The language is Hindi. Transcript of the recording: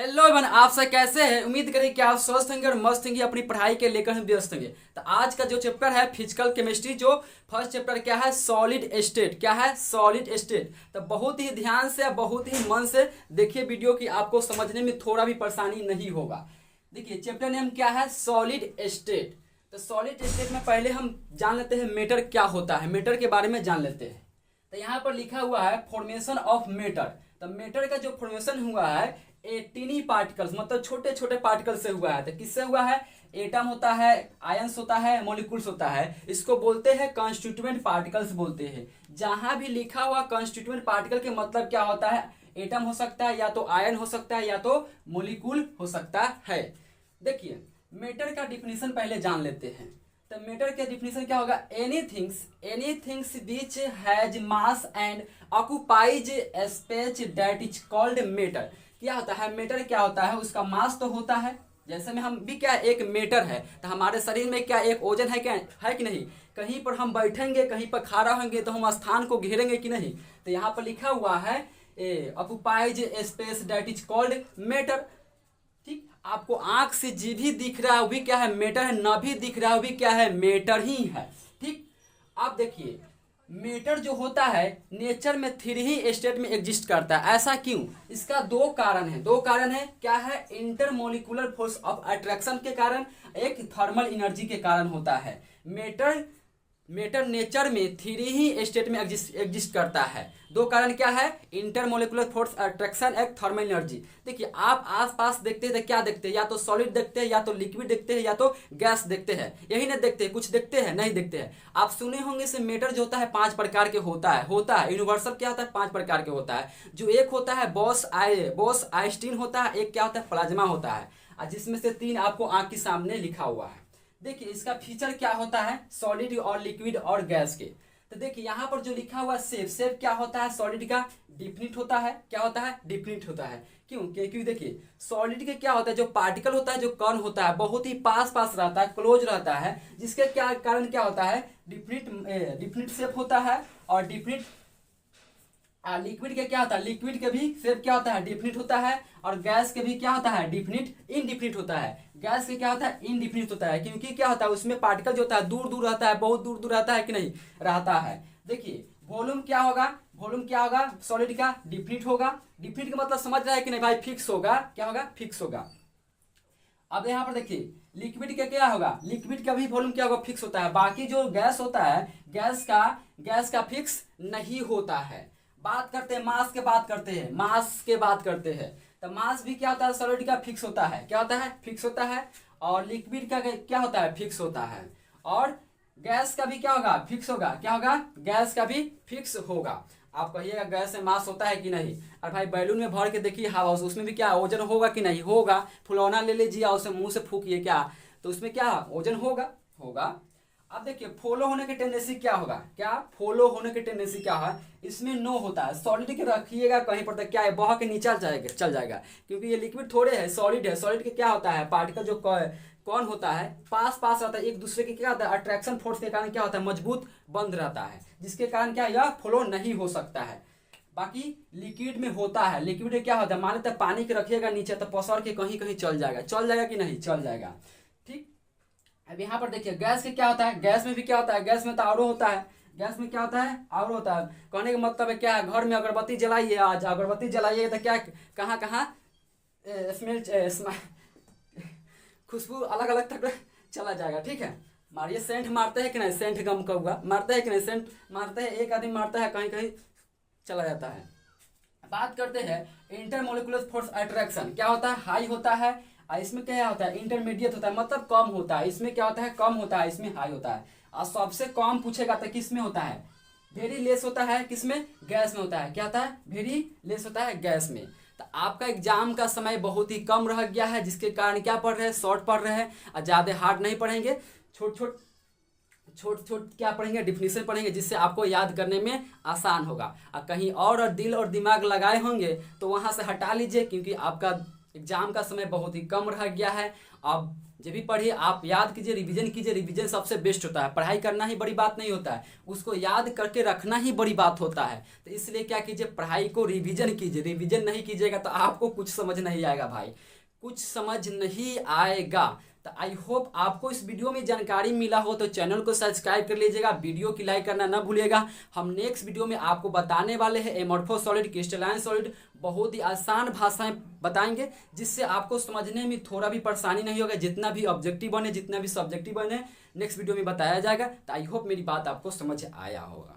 हेलो एवरीवन, आप सब कैसे हैं। उम्मीद करें कि आप स्वस्थ होंगे और मस्त होंगे, अपनी पढ़ाई के लेकर हम व्यस्त होंगे। तो आज का जो चैप्टर है फिजिकल केमिस्ट्री, जो फर्स्ट चैप्टर क्या है, सॉलिड स्टेट। क्या है? Solid state. तो बहुत ही ध्यान से, बहुत ही मन से देखिए वीडियो की, आपको समझने में थोड़ा भी परेशानी नहीं होगा। देखिए चैप्टर नेम क्या है, सॉलिड स्टेट। तो सॉलिड स्टेट में पहले हम जान लेते हैं मेटर क्या होता है, मेटर के बारे में जान लेते हैं। तो यहाँ पर लिखा हुआ है फॉर्मेशन ऑफ मेटर। तो मेटर का जो फॉर्मेशन हुआ है टीनी पार्टिकल्स, मतलब छोटे छोटे पार्टिकल से हुआ है। तो किससे हुआ है? एटम होता है, आयंस होता है, मॉलिक्यूल्स होता है। इसको बोलते हैं कॉन्स्टिट्यूएंट पार्टिकल्स बोलते हैं। जहां भी लिखा हुआ कॉन्स्टिट्यूएंट पार्टिकल के मतलब क्या होता है, एटम हो सकता है, या तो आयन हो सकता है, या तो मॉलिक्यूल हो सकता है। देखिए मेटर का डिफिनीशन पहले जान लेते हैं। तो मेटर का डिफिनीशन क्या होगा? Anythings which has mass and occupies space that is called matter. क्या होता है मेटर? क्या होता है? उसका मास तो होता है, जैसे में हम भी क्या एक मेटर है। तो हमारे शरीर में क्या एक ओजन है, क्या है कि नहीं? कहीं पर हम बैठेंगे, कहीं पर खड़ा होंगे तो हम स्थान को घेरेंगे कि नहीं? तो यहाँ पर लिखा हुआ है occupies space that is called matter. ठीक, आपको आंख से जी भी दिख रहा है वो भी क्या है? मेटर है। न भी दिख रहा है वो भी क्या है? मेटर ही है। ठीक, आप देखिए मेटर जो होता है नेचर में थ्री ही स्टेट में एग्जिस्ट करता है। ऐसा क्यों? इसका दो कारण है। क्या है? इंटरमोलिकुलर फोर्स ऑफ अट्रैक्शन के कारण, एक थर्मल एनर्जी के कारण होता है। मेटर नेचर में थ्री ही स्टेट में एग्जिस्ट करता है। दो कारण क्या है? इंटरमोलिकुलर फोर्स अट्रैक्शन, एक थर्मल एनर्जी। देखिए आप आसपास देखते हैं तो क्या देखते हैं? या तो सॉलिड देखते हैं, या तो लिक्विड देखते हैं, या तो गैस देखते हैं। यही नहीं देखते हैं, कुछ देखते हैं नहीं देखते हैं। आप सुने होंगे से मेटर जो होता है 5 प्रकार के होता है यूनिवर्सल क्या होता है? 5 प्रकार के होता है। जो एक होता है बॉस आइंस्टीन होता है, एक क्या होता है? प्लाज्मा होता है, जिसमें से 3 आपको आंख के सामने लिखा हुआ है। देखिए इसका फीचर क्या होता है सॉलिड और लिक्विड और गैस के। तो देखिए यहाँ पर जो लिखा हुआ शेप क्या होता है सॉलिड का? डिफिनिट होता है। क्या होता है? डिफिनिट होता है। क्यों? क्योंकि देखिए सॉलिड के क्या होता है, जो पार्टिकल होता है, जो कण होता है, बहुत ही पास पास रहता है, क्लोज रहता है, जिसके क्या कारण क्या होता है? डिफिनिट शेप होता है। और डिफिनिट लिक्विड के क्या होता है? लिक्विड के भी शेप क्या होता है? डिफिनिट होता है। और गैस के भी क्या होता है? डिफिनिट इनडिफिनिट होता है। गैस के क्या होता है? इनडिफिनिट होता है, क्योंकि क्या होता है उसमें पार्टिकल जो होता है दूर दूर रहता है, बहुत दूर दूर रहता है कि नहीं रहता है। देखिए वॉल्यूम क्या होगा? सॉलिड का डिफिनिट होगा। डिफिनिट का मतलब समझ रहा है कि नहीं भाई? फिक्स होगा। क्या होगा? फिक्स होगा। अब यहाँ पर देखिए लिक्विड का क्या होगा? लिक्विड का भी वॉल्यूम क्या होगा? फिक्स होता है। बाकी जो गैस होता है गैस का फिक्स नहीं होता है। बात करते हैं मास के बात करते हैं। तो मास भी क्या होता है? सॉलिड का फिक्स होता है। क्या होता है? फिक्स होता है। और लिक्विड का क्या होता है? फिक्स होता है। और गैस का भी क्या होगा? फिक्स होगा। क्या होगा? गैस का भी फिक्स होगा। आप कहिएगा गैस में मास होता है कि नहीं? और भाई बैलून में भर के देखिए हवा, उसमें भी क्या ओजन होगा कि नहीं? होगा। फुलौना ले लीजिए और उसे मुंह से फूकिए, क्या तो उसमें क्या ओजन होगा। अब देखिए फॉलो होने की टेंडेंसी क्या होगा? फॉलो होने की टेंडेंसी क्या है? इसमें नो होता है। सॉलिड के रखिएगा कहीं पर तक क्या है? बह के नीचे चल जाएगा, क्योंकि ये लिक्विड थोड़े है, सॉलिड है। सॉलिड के क्या होता है? पार्टिकल जो कौन होता है पास पास रहता है एक दूसरे के, क्या होता है? अट्रैक्शन फोर्स के कारण क्या होता है? मजबूत बंद रहता है, जिसके कारण क्या यह फ्लो नहीं हो सकता है। बाकी लिक्विड में होता है। लिक्विड में क्या होता है? मान लेते पानी के रखिएगा नीचे तो पसर के कहीं कहीं चल जाएगा कि नहीं? चल जाएगा। ठीक, अब यहाँ पर देखिए गैस के क्या होता है? गैस में भी क्या होता है? गैस में तो और होता है। गैस में क्या होता है? और होता है। कहने का मतलब है क्या है? घर में अगरबत्ती जलाइए, आज अगरबत्ती जलाइए तो क्या कहाँ कहाँ स्मेल खुशबू अलग अलग तक चला जाएगा। ठीक है, मारिए सेंट मारते हैं कि नहीं? सेंट गम का हुआ मारते हैं कि नहीं? सेंट मारते हैं, एक आदमी मारता है कहीं कहीं चला जाता है। बात करते हैं इंटरमोलिकुलर फोर्स अट्रैक्शन। क्या होता है? हाई होता है। इसमें क्या होता है? इंटरमीडिएट होता है, मतलब कम होता है। इसमें क्या होता है? कम होता है, इसमें हाई होता है। और सबसे कम पूछेगा तो किस में होता है? वेरी लेस होता है। किसमें? गैस में होता है। क्या होता है? वेरी लेस होता है गैस में। तो आपका एग्जाम का समय बहुत ही कम रह गया है, जिसके कारण क्या पढ़ रहे हैं? शॉर्ट पढ़ रहे हैं और ज़्यादा हार्ड नहीं पढ़ेंगे। छोट क्या पढ़ेंगे? डिफिनीशन पढ़ेंगे, जिससे आपको याद करने में आसान होगा। और कहीं और दिल और दिमाग लगाए होंगे तो वहाँ से हटा लीजिए, क्योंकि आपका एग्जाम का समय बहुत ही कम रह गया है। आप जब भी पढ़िए, आप याद कीजिए, रिवीजन कीजिए। रिवीजन सबसे बेस्ट होता है। पढ़ाई करना ही बड़ी बात नहीं होता है, उसको याद करके रखना ही बड़ी बात होता है। तो इसलिए क्या कीजिए, पढ़ाई को रिवीजन कीजिए। रिवीजन नहीं कीजिएगा तो आपको कुछ समझ नहीं आएगा भाई, कुछ समझ नहीं आएगा। तो आई होप आपको इस वीडियो में जानकारी मिला हो, तो चैनल को सब्सक्राइब कर लीजिएगा, वीडियो की लाइक करना ना भूलिएगा। हम नेक्स्ट वीडियो में आपको बताने वाले हैं एमोर्फो सॉलिड, क्रिस्टलाइन सॉलिड, बहुत ही आसान भाषाएं बताएंगे, जिससे आपको समझने में थोड़ा भी परेशानी नहीं होगा। जितना भी ऑब्जेक्टिव बने, जितना भी सब्जेक्टिव बने, नेक्स्ट वीडियो में बताया जाएगा। तो आई होप मेरी बात आपको समझ आया होगा।